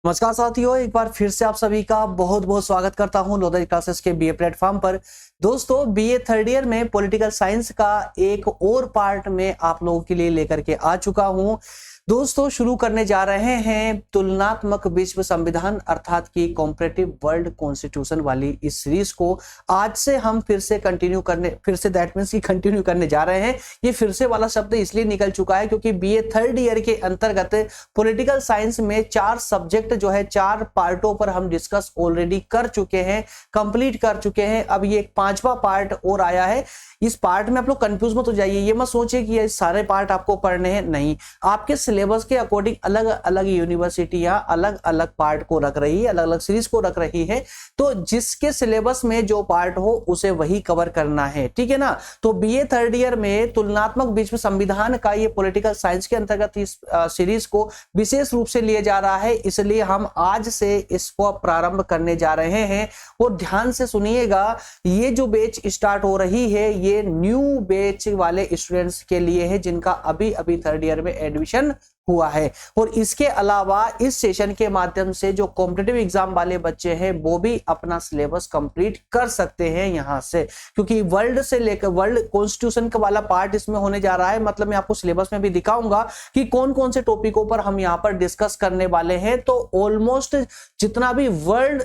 नमस्कार साथियों, एक बार फिर से आप सभी का बहुत बहुत स्वागत करता हूं नवोदय क्लासेस के बीए प्लेटफॉर्म पर। दोस्तों, बीए थर्ड ईयर में पॉलिटिकल साइंस का एक और पार्ट में आप लोगों के लिए लेकर के आ चुका हूं। दोस्तों, शुरू करने जा रहे हैं तुलनात्मक विश्व संविधान अर्थात की कॉम्परेटिव वर्ल्ड कॉन्स्टिट्यूशन वाली इस सीरीज को। आज से हम फिर से दैट मींस की कंटिन्यू करने जा रहे हैं। ये फिर से वाला शब्द इसलिए निकल चुका है क्योंकि बीए थर्ड ईयर के अंतर्गत पॉलिटिकल साइंस में 4 सब्जेक्ट जो है 4 पार्टों पर हम डिस्कस ऑलरेडी कर चुके हैं, कंप्लीट कर चुके हैं। अब ये एक 5वां पार्ट और आया है। इस पार्ट में आप लोग कंफ्यूज मत हो जाइए, ये मत सोचिए कि ये सारे पार्ट आपको पढ़ने हैं, नहीं। आपके सिलेबस के अकॉर्डिंग अलग अलग यूनिवर्सिटियां अलग अलग पार्ट को रख रही है, अलग अलग सीरीज को रख रही है। तो जिसके सिलेबस में जो पार्ट हो उसे वही कवर करना है, ठीक है ना। तो बीए थर्ड ईयर में तुलनात्मक विश्व संविधान का ये पॉलिटिकल साइंस के अंतर्गत इस सीरीज को विशेष रूप से लिया जा रहा है, इसलिए हम आज से इसको प्रारंभ करने जा रहे हैं। और ध्यान से सुनिएगा, ये जो बैच स्टार्ट हो रही है ये न्यू बैच वाले स्टूडेंट्स के लिए है जिनका अभी अभी थर्ड ईयर में एडमिशन हुआ है। और इसके अलावा इस सेशन के माध्यम से जो कॉम्पिटिटिव एग्जाम वाले बच्चे हैं वो भी अपना सिलेबस कंप्लीट कर सकते हैं यहां से, क्योंकि वर्ल्ड से लेकर वर्ल्ड कॉन्स्टिट्यूशन का वाला पार्ट इसमें होने जा रहा है। मतलब मैं आपको सिलेबस में भी दिखाऊंगा कि कौन कौन से टॉपिकों पर हम यहां पर डिस्कस करने वाले हैं। तो ऑलमोस्ट जितना भी वर्ल्ड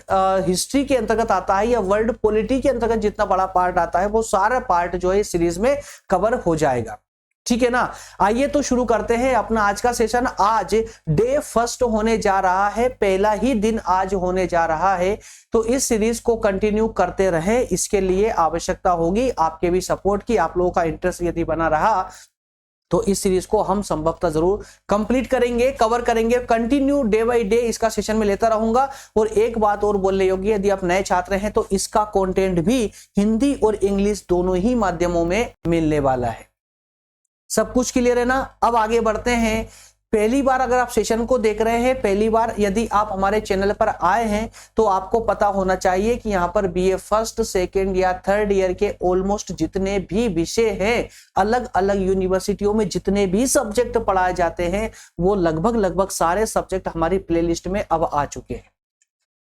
हिस्ट्री के अंतर्गत आता है या वर्ल्ड पॉलिटी के अंतर्गत जितना बड़ा पार्ट आता है वो सारा पार्ट जो है सीरीज में कवर हो जाएगा, ठीक है ना। आइए तो शुरू करते हैं अपना आज का सेशन। आज डे फर्स्ट होने जा रहा है, पहला ही दिन आज होने जा रहा है। तो इस सीरीज को कंटिन्यू करते रहे, इसके लिए आवश्यकता होगी आपके भी सपोर्ट की। आप लोगों का इंटरेस्ट यदि बना रहा तो इस सीरीज को हम संभवतः जरूर कंप्लीट करेंगे, कवर करेंगे। कंटिन्यू डे बाय डे इसका सेशन में लेता रहूंगा। और एक बात और बोलने योग्य, यदि आप नए छात्र हैं तो इसका कंटेंट भी हिंदी और इंग्लिश दोनों ही माध्यमों में मिलने वाला है। सब कुछ क्लियर है ना। अब आगे बढ़ते हैं। पहली बार अगर आप सेशन को देख रहे हैं, पहली बार यदि आप हमारे चैनल पर आए हैं तो आपको पता होना चाहिए कि यहाँ पर बीए फर्स्ट, सेकंड या थर्ड ईयर के ऑलमोस्ट जितने भी विषय हैं, अलग अलग यूनिवर्सिटियों में जितने भी सब्जेक्ट पढ़ाए जाते हैं वो लगभग सारे सब्जेक्ट हमारी प्लेलिस्ट में अब आ चुके हैं,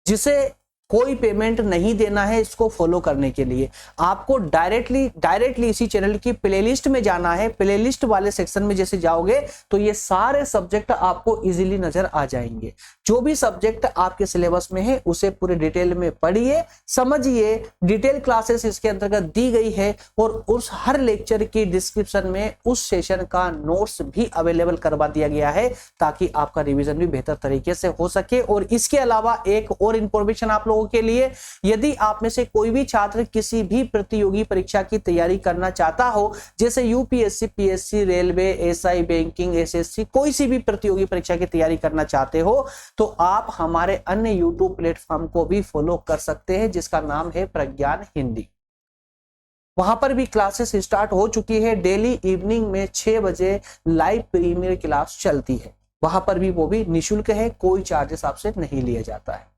जिसे कोई पेमेंट नहीं देना है इसको फॉलो करने के लिए। आपको डायरेक्टली इसी चैनल की प्लेलिस्ट में जाना है। प्लेलिस्ट वाले सेक्शन में जैसे जाओगे तो ये सारे सब्जेक्ट आपको इजीली नजर आ जाएंगे। जो भी सब्जेक्ट आपके सिलेबस में है उसे पूरे डिटेल में पढ़िए, समझिए। डिटेल क्लासेस इसके अंतर्गत दी गई है और उस हर लेक्चर की डिस्क्रिप्शन में उस सेशन का नोट्स भी अवेलेबल करवा दिया गया है ताकि आपका रिवीजन भी बेहतर तरीके से हो सके। और इसके अलावा एक और इंफॉर्मेशन आप के लिए, यदि आप में से कोई भी छात्र किसी भी प्रतियोगी परीक्षा की तैयारी करना चाहता हो, जैसे UPSC, PSC, railway, SI, banking, SSC, कोई सी भी प्रतियोगी परीक्षा की तैयारी करना चाहते हो तो आप हमारे अन्य यूट्यूब प्लेटफॉर्म को भी फॉलो कर सकते हैं जिसका नाम है प्रज्ञान हिंदी। वहां पर भी क्लासेस स्टार्ट हो चुकी है। डेली इवनिंग में 6 बजे लाइव प्रीमियर क्लास चलती है। वहां पर भी वो भी निःशुल्क है, कोई चार्जेस आपसे नहीं लिया जाता है।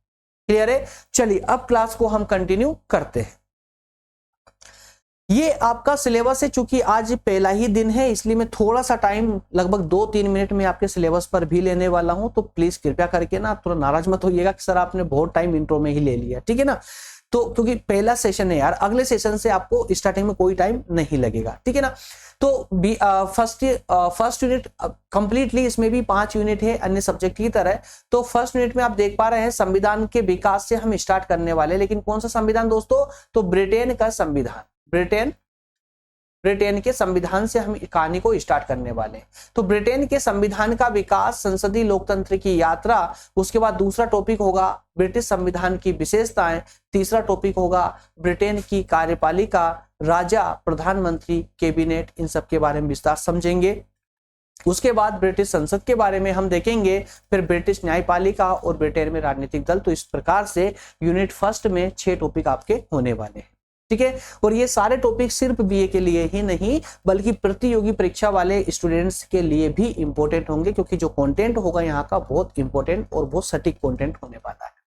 क्लियर है। चलिए अब क्लास को हम कंटिन्यू करते हैं। ये आपका सिलेबस है, चूंकि आज पहला ही दिन है इसलिए मैं थोड़ा सा टाइम लगभग 2-3 मिनट में आपके सिलेबस पर भी लेने वाला हूं। तो प्लीज कृपया करके ना थोड़ा नाराज मत होइएगा कि सर आपने बहुत टाइम इंट्रो में ही ले लिया, ठीक है ना। तो क्योंकि पहला सेशन है यार, अगले सेशन से आपको स्टार्टिंग में कोई टाइम नहीं लगेगा, ठीक है ना। तो फर्स्ट यूनिट कंप्लीटली इसमें भी 5 यूनिट है अन्य सब्जेक्ट की तरह। तो फर्स्ट यूनिट में आप देख पा रहे हैं संविधान के विकास से हम स्टार्ट करने वाले। लेकिन कौन सा संविधान दोस्तों? तो ब्रिटेन का संविधान, ब्रिटेन के संविधान से हम कहानी को स्टार्ट करने वाले हैं। तो ब्रिटेन के संविधान का विकास, संसदीय लोकतंत्र की यात्रा, उसके बाद दूसरा टॉपिक होगा ब्रिटिश संविधान की विशेषताएं, तीसरा टॉपिक होगा ब्रिटेन की कार्यपालिका, राजा, प्रधानमंत्री, कैबिनेट, इन सब के बारे में विस्तार समझेंगे। उसके बाद ब्रिटिश संसद के बारे में हम देखेंगे, फिर ब्रिटिश न्यायपालिका और ब्रिटेन में राजनीतिक दल। तो इस प्रकार से यूनिट फर्स्ट में 6 टॉपिक आपके होने वाले हैं, ठीक है। और ये सारे टॉपिक सिर्फ बीए के लिए ही नहीं बल्कि प्रतियोगी परीक्षा वाले स्टूडेंट्स के लिए भी इंपॉर्टेंट होंगे, क्योंकि जो कंटेंट होगा यहाँ का बहुत इंपॉर्टेंट और बहुत सटीक कंटेंट होने वाला है।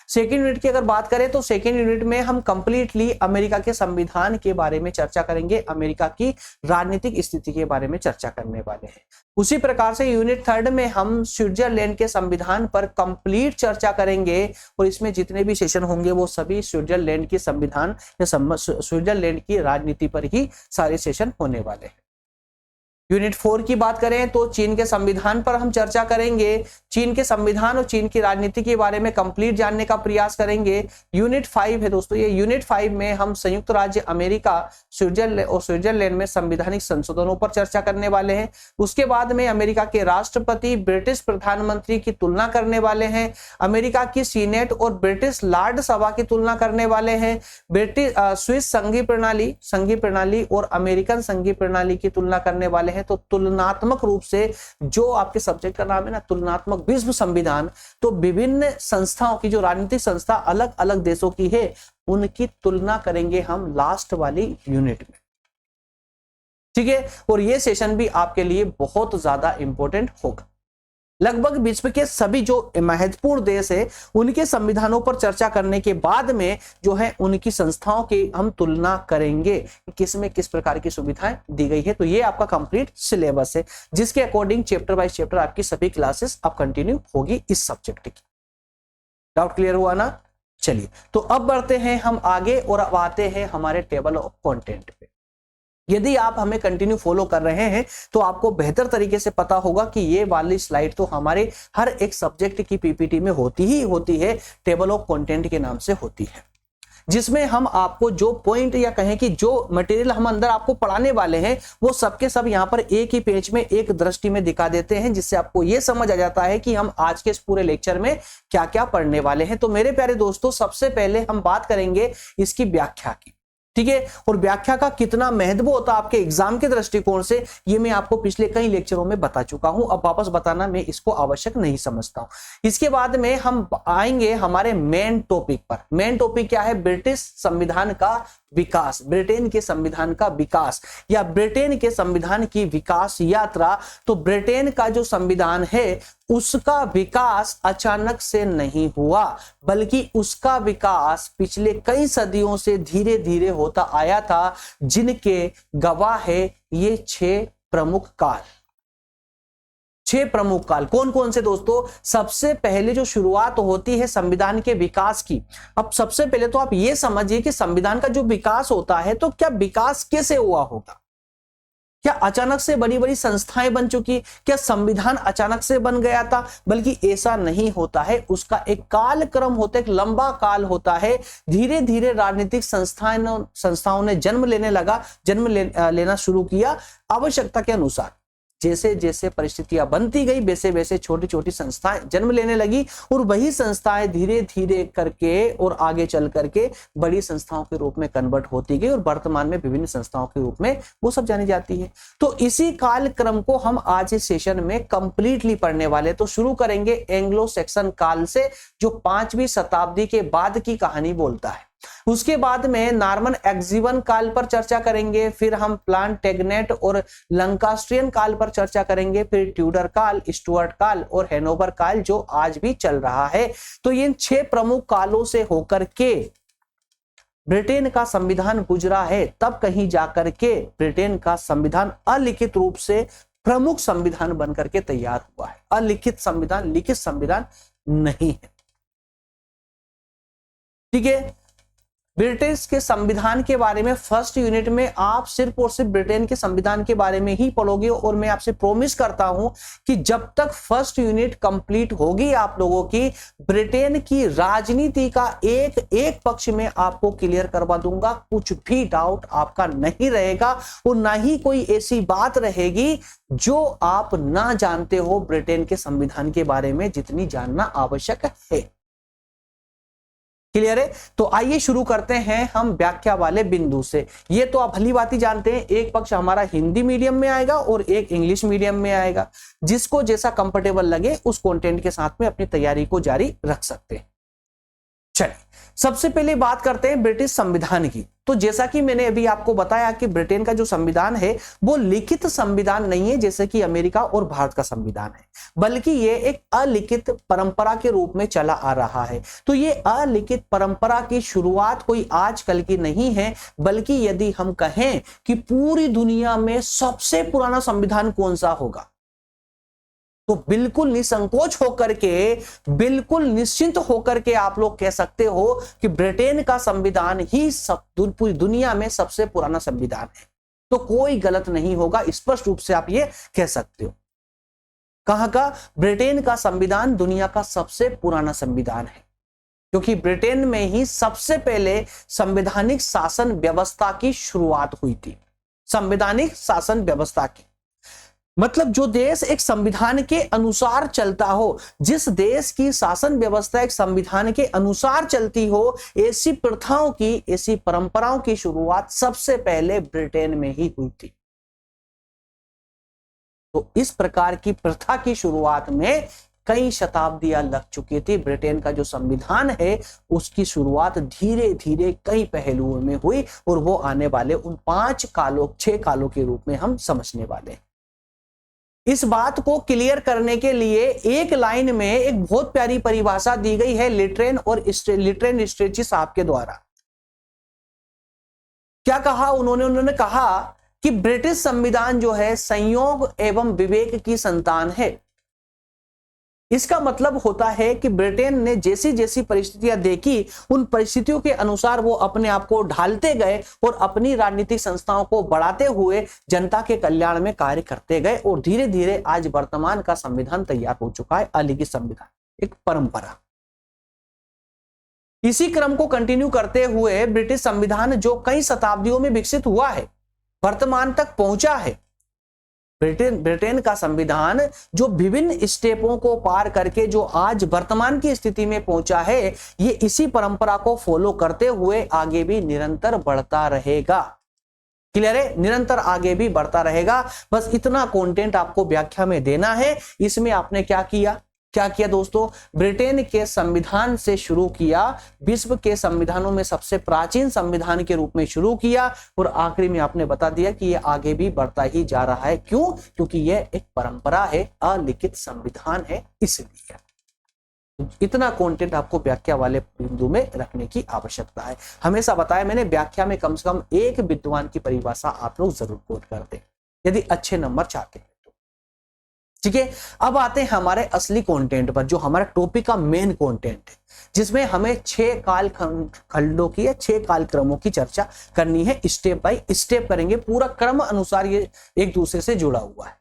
सेकेंड यूनिट की अगर बात करें तो सेकेंड यूनिट में हम कंप्लीटली अमेरिका के संविधान के बारे में चर्चा करेंगे, अमेरिका की राजनीतिक स्थिति के बारे में चर्चा करने वाले हैं। उसी प्रकार से यूनिट थर्ड में हम स्विट्जरलैंड के संविधान पर कंप्लीट चर्चा करेंगे और इसमें जितने भी सेशन होंगे वो सभी स्विट्जरलैंड के संविधान या स्विट्जरलैंड की राजनीति पर ही सारे सेशन होने वाले हैं। यूनिट 4 की बात करें तो चीन के संविधान पर हम चर्चा करेंगे, चीन के संविधान और चीन की राजनीति के बारे में कंप्लीट जानने का प्रयास करेंगे। यूनिट 5 है दोस्तों, ये यूनिट 5 में हम संयुक्त राज्य अमेरिका, स्विट्जरलैंड और स्विट्जरलैंड में संवैधानिक संशोधनों पर चर्चा करने वाले हैं। उसके बाद में अमेरिका के राष्ट्रपति, ब्रिटिश प्रधानमंत्री की तुलना करने वाले हैं, अमेरिका की सीनेट और ब्रिटिश लॉर्ड सभा की तुलना करने वाले हैं, ब्रिटिश स्विस संघीय प्रणाली और अमेरिकन संघीय प्रणाली की तुलना करने वाले हैं। तो तुलनात्मक रूप से जो आपके सब्जेक्ट का नाम है ना, तुलनात्मक विश्व संविधान, तो विभिन्न संस्थाओं की जो राजनीतिक संस्था अलग अलग देशों की है उनकी तुलना करेंगे हम लास्ट वाली यूनिट में, ठीक है। और ये सेशन भी आपके लिए बहुत ज्यादा इंपॉर्टेंट होगा। लगभग विश्व के सभी जो महत्वपूर्ण देश है उनके संविधानों पर चर्चा करने के बाद में जो है उनकी संस्थाओं की हम तुलना करेंगे किस में किस प्रकार की सुविधाएं दी गई है। तो ये आपका कंप्लीट सिलेबस है जिसके अकॉर्डिंग चैप्टर बाय चैप्टर आपकी सभी क्लासेस अब कंटिन्यू होगी इस सब्जेक्ट की। डाउट क्लियर हुआ ना? चलिए तो अब बढ़ते हैं हम आगे और अब आते हैं हमारे टेबल ऑफ कंटेंट पे। यदि आप हमें कंटिन्यू फॉलो कर रहे हैं तो आपको बेहतर तरीके से पता होगा कि ये वाली स्लाइड तो हमारे हर एक सब्जेक्ट की पीपीटी में होती ही होती है, टेबल ऑफ कंटेंट के नाम से होती है, जिसमें हम आपको जो पॉइंट या कहें कि जो मटेरियल हम अंदर आपको पढ़ाने वाले हैं वो सबके सब यहाँ पर एक ही पेज में एक दृष्टि में दिखा देते हैं, जिससे आपको ये समझ आ जाता है कि हम आज के इस पूरे लेक्चर में क्या क्या पढ़ने वाले हैं। तो मेरे प्यारे दोस्तों, सबसे पहले हम बात करेंगे इसकी व्याख्या की, ठीक है। और व्याख्या का कितना महत्व होता है आपके एग्जाम के दृष्टिकोण से ये मैं आपको पिछले कई लेक्चरों में बता चुका हूं, अब वापस बताना मैं इसको आवश्यक नहीं समझता हूं। इसके बाद में हम आएंगे हमारे मेन टॉपिक पर। मेन टॉपिक क्या है? ब्रिटिश संविधान का विकास, ब्रिटेन के संविधान का विकास या ब्रिटेन के संविधान की विकास यात्रा। तो ब्रिटेन का जो संविधान है उसका विकास अचानक से नहीं हुआ, बल्कि उसका विकास पिछले कई सदियों से धीरे धीरे होता आया था, जिनके गवाह है ये 6 प्रमुख काल। 6 प्रमुख काल कौन कौन से दोस्तों? सबसे पहले जो शुरुआत होती है संविधान के विकास की। अब सबसे पहले तो आप ये समझिए कि संविधान का जो विकास होता है तो क्या विकास कैसे हुआ होगा? क्या अचानक से बड़ी बड़ी संस्थाएं बन चुकी? क्या संविधान अचानक से बन गया था? बल्कि ऐसा नहीं होता है, उसका एक काल क्रम होता है, एक लंबा काल होता है। धीरे धीरे राजनीतिक संस्थाओं ने जन्म लेना शुरू किया आवश्यकता के अनुसार। जैसे जैसे परिस्थितियां बनती गई वैसे वैसे छोटी छोटी संस्थाएं जन्म लेने लगी और वही संस्थाएं धीरे धीरे करके और आगे चल करके बड़ी संस्थाओं के रूप में कन्वर्ट होती गई और वर्तमान में विभिन्न संस्थाओं के रूप में वो सब जानी जाती है। तो इसी काल क्रम को हम आज इस सेशन में कंप्लीटली पढ़ने वाले। तो शुरू करेंगे एंग्लो सैक्सन काल से, जो 5वीं शताब्दी के बाद की कहानी बोलता है। उसके बाद में नॉर्मन एक्जिवन काल पर चर्चा करेंगे, फिर हम प्लांटेगनेट और लंकास्ट्रियन काल पर चर्चा करेंगे, फिर ट्यूडर काल, स्टुअर्ट काल और हैनोवर काल जो आज भी चल रहा है। तो इन 6 प्रमुख कालों से होकर के ब्रिटेन का संविधान गुजरा है, तब कहीं जाकर के ब्रिटेन का संविधान अलिखित रूप से प्रमुख संविधान बनकर के तैयार हुआ है। अलिखित संविधान, लिखित संविधान नहीं है, ठीक है। ब्रिटिश के संविधान के बारे में फर्स्ट यूनिट में आप सिर्फ और सिर्फ ब्रिटेन के संविधान के बारे में ही पढ़ोगे और मैं आपसे प्रॉमिस करता हूं कि जब तक फर्स्ट यूनिट कंप्लीट होगी आप लोगों की, ब्रिटेन की राजनीति का एक एक पक्ष में आपको क्लियर करवा दूंगा। कुछ भी डाउट आपका नहीं रहेगा और ना ही कोई ऐसी बात रहेगी जो आप ना जानते हो ब्रिटेन के संविधान के बारे में, जितनी जानना आवश्यक है। क्लियर है? तो आइए शुरू करते हैं हम व्याख्या वाले बिंदु से। ये तो आप भली बात ही जानते हैं, एक पक्ष हमारा हिंदी मीडियम में आएगा और एक इंग्लिश मीडियम में आएगा। जिसको जैसा कंफर्टेबल लगे उस कंटेंट के साथ में अपनी तैयारी को जारी रख सकते हैं। चलिए सबसे पहले बात करते हैं ब्रिटिश संविधान की। तो जैसा कि मैंने अभी आपको बताया कि ब्रिटेन का जो संविधान है वो लिखित संविधान नहीं है जैसे कि अमेरिका और भारत का संविधान है, बल्कि ये एक अलिखित परंपरा के रूप में चला आ रहा है। तो ये अलिखित परंपरा की शुरुआत कोई आजकल की नहीं है, बल्कि यदि हम कहें कि पूरी दुनिया में सबसे पुराना संविधान कौन सा होगा, तो बिल्कुल निसंकोच होकर के, बिल्कुल निश्चिंत होकर के आप लोग कह सकते हो कि ब्रिटेन का संविधान ही पूरी दुनिया में सबसे पुराना संविधान है। तो कोई गलत नहीं होगा, स्पष्ट रूप से आप ये कह सकते हो। कहां का? ब्रिटेन का संविधान दुनिया का सबसे पुराना संविधान है, क्योंकि ब्रिटेन में ही सबसे पहले संवैधानिक शासन व्यवस्था की शुरुआत हुई थी। संवैधानिक शासन व्यवस्था की मतलब जो देश एक संविधान के अनुसार चलता हो, जिस देश की शासन व्यवस्था एक संविधान के अनुसार चलती हो, ऐसी प्रथाओं की, ऐसी परंपराओं की शुरुआत सबसे पहले ब्रिटेन में ही हुई थी। तो इस प्रकार की प्रथा की शुरुआत में कई शताब्दियां लग चुकी थी। ब्रिटेन का जो संविधान है उसकी शुरुआत धीरे धीरे कई पहलुओं में हुई, और वो आने वाले उन 6 कालों के रूप में हम समझने वाले हैं। इस बात को क्लियर करने के लिए एक लाइन में एक बहुत प्यारी परिभाषा दी गई है लिटरेन स्ट्रेची साहब के द्वारा। क्या कहा उन्होंने कहा कि ब्रिटिश संविधान जो है संयोग एवं विवेक की संतान है। इसका मतलब होता है कि ब्रिटेन ने जैसी जैसी परिस्थितियां देखी, उन परिस्थितियों के अनुसार वो अपने आप को ढालते गए और अपनी राजनीतिक संस्थाओं को बढ़ाते हुए जनता के कल्याण में कार्य करते गए, और धीरे धीरे आज वर्तमान का संविधान तैयार हो चुका है, अलिखित संविधान, एक परंपरा। इसी क्रम को कंटिन्यू करते हुए ब्रिटिश संविधान जो कई शताब्दियों में विकसित हुआ है, वर्तमान तक पहुंचा है। ब्रिटेन का संविधान जो विभिन्न स्टेपों को पार करके जो आज वर्तमान की स्थिति में पहुंचा है, ये इसी परंपरा को फॉलो करते हुए आगे भी निरंतर बढ़ता रहेगा। क्लियर है? निरंतर आगे भी बढ़ता रहेगा। बस इतना कंटेंट आपको व्याख्या में देना है। इसमें आपने क्या किया दोस्तों? ब्रिटेन के संविधान से शुरू किया, विश्व के संविधानों में सबसे प्राचीन संविधान के रूप में शुरू किया, और आखिरी में आपने बता दिया कि यह आगे भी बढ़ता ही जा रहा है। क्यों? क्योंकि यह एक परंपरा है, अलिखित संविधान है, इसलिए। इतना कंटेंट आपको व्याख्या वाले बिंदु में रखने की आवश्यकता है। हमेशा बताया मैंने, व्याख्या में कम से कम एक विद्वान की परिभाषा आप लोग जरूर कोट कर दें यदि अच्छे नंबर चाहते हैं। ठीक है, अब आते हैं हमारे असली कंटेंट पर, जो हमारा टॉपिक का मेन कंटेंट है, जिसमें हमें 6 काल खंडों की या 6 काल क्रमों की चर्चा करनी है। स्टेप बाय स्टेप करेंगे, पूरा क्रम अनुसार ये एक दूसरे से जुड़ा हुआ है।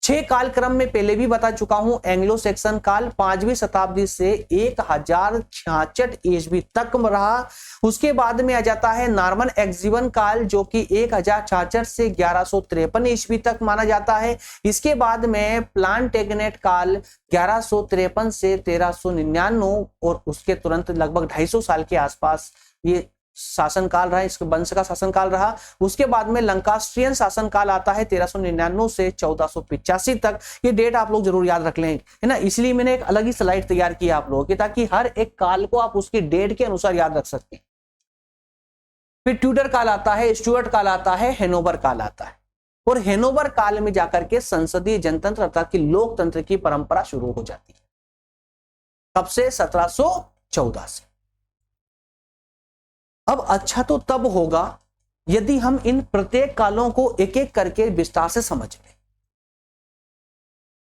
6 काल क्रम में पहले भी बता चुका हूं। एंग्लो सैक्सन काल 5वीं शताब्दी से 1066 ईस्वी तक रहा। उसके बाद में आ जाता है नॉर्मन एक्जिवन काल, जो कि 1066 से 1153 ईस्वी तक माना जाता है। इसके बाद में प्लांटेगनेट काल 1153 से 1399, और उसके तुरंत लगभग 250 साल के आसपास ये शासनकाल रहा, इसके वंश का शासनकाल रहा। उसके बाद में लंकास्ट्रियन शासनकाल आता है 1399 से 1485 तक। ये डेट आप लोग जरूर याद रख लें, है ना। इसलिए मैंने एक अलग ही स्लाइड तैयार किया आप लोगों की, ताकि हर एक काल को आप उसकी डेट के अनुसार याद रख सकें। फिर ट्यूडर काल आता है, स्टुअर्ट काल आता है, हेनोवर काल आता है, और हेनोवर काल में जाकर के संसदीय जनतंत्र अर्थात कि लोकतंत्र की परंपरा शुरू हो जाती है। कब से? 1714 से। अब अच्छा तो तब होगा यदि हम इन प्रत्येक कालों को एक एक करके विस्तार से समझ लें,